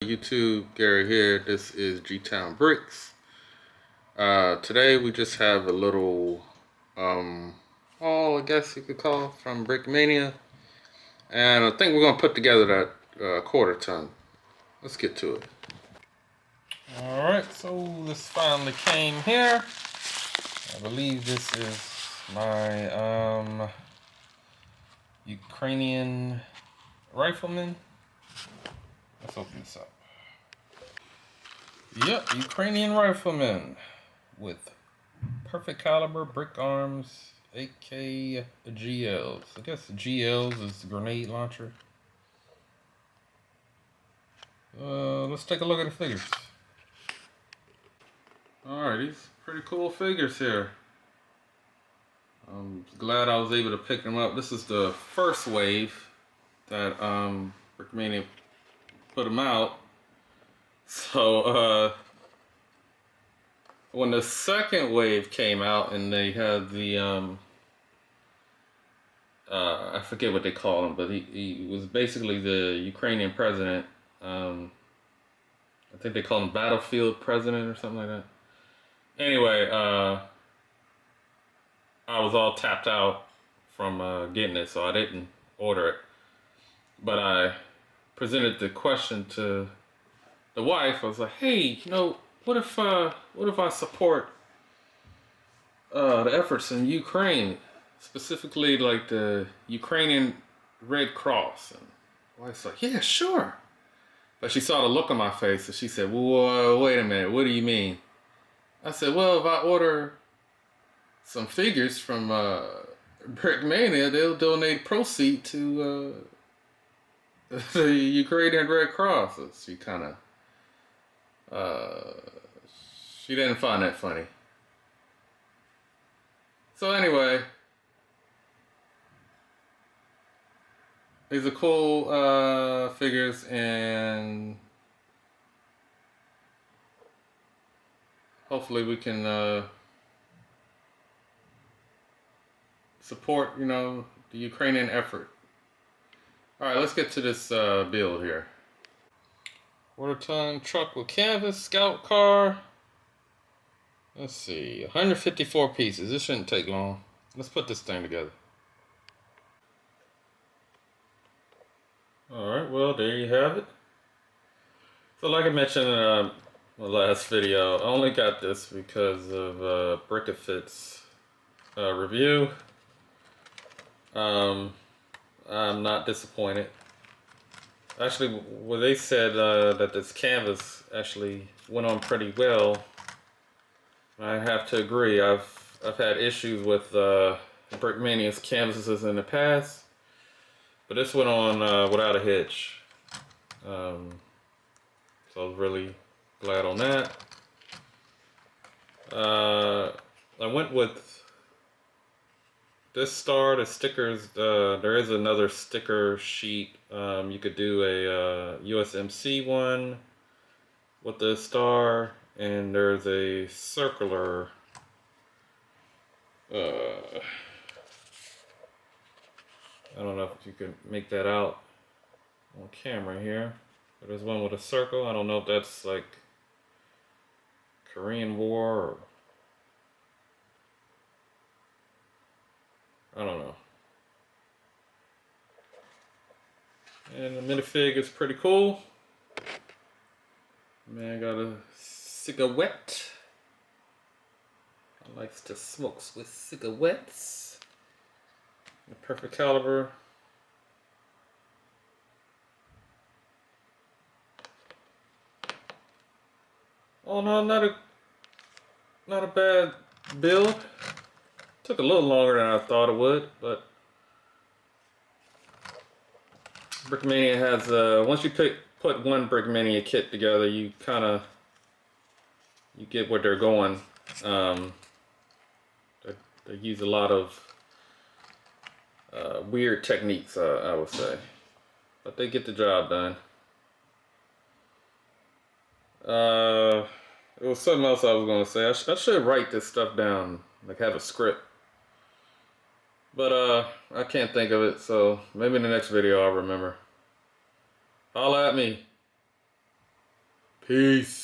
YouTube, Gary here. This is G-Town Bricks. Today we just have a little haul, I guess you could call, from Brickmania. And I think we're gonna put together that quarter ton. Let's get to it. Alright, so this finally came here. I believe this is my Ukrainian Rifleman. Let's open this up. Yep, Ukrainian Rifleman with perfect caliber brick arms, AK GLs. I guess GLs is the grenade launcher. Let's take a look at the figures. Alright, these pretty cool figures here. I'm glad I was able to pick them up. This is the first wave that Brickmania put them out. So when the second wave came out and they had the I forget what they call him, but he was basically the Ukrainian president. I think they call him battlefield president or something like that. Anyway, I was all tapped out from getting it, so I didn't order it. But I presented the question to the wife. I was like, hey, what if I support the efforts in Ukraine, specifically like the Ukrainian Red Cross? And my wife's like, yeah, sure. But she saw the look on my face and she said, whoa, wait a minute, what do you mean? I said, well, if I order some figures from Brickmania, they'll donate proceeds to the Ukrainian Red Cross. So she kind of, she didn't find that funny. So anyway, these are cool figures, and hopefully we can support, the Ukrainian effort. All right, let's get to this build here. Watertown truck with canvas, scout car. Let's see, 154 pieces. This shouldn't take long. Let's put this thing together. Alright, well, there you have it. So like I mentioned in my last video, I only got this because of Brick-A-Fit's review. I'm not disappointed. Actually, well, they said that this canvas actually went on pretty well. I have to agree. I've had issues with Brickmania's canvases in the past, but this went on without a hitch. So I was really glad on that. I went with this star, the stickers. There is another sticker sheet. You could do a USMC one with the star. And there's a circular I don't know if you can make that out on camera here, but there's one with a circle. I don't know if that's like Korean War or I don't know. And the minifig is pretty cool. Man got a cigarette. I likes to smoke with cigarettes. The perfect caliber. Oh no, not a bad build. Took a little longer than I thought it would, but Brickmania has once you put one Brickmania kit together, you get where they're going. They use a lot of weird techniques, I would say, but they get the job done. It was something else I was going to say. I should write this stuff down, like have a script, but I can't think of it, so maybe in the next video I'll remember. Holla at me. Peace.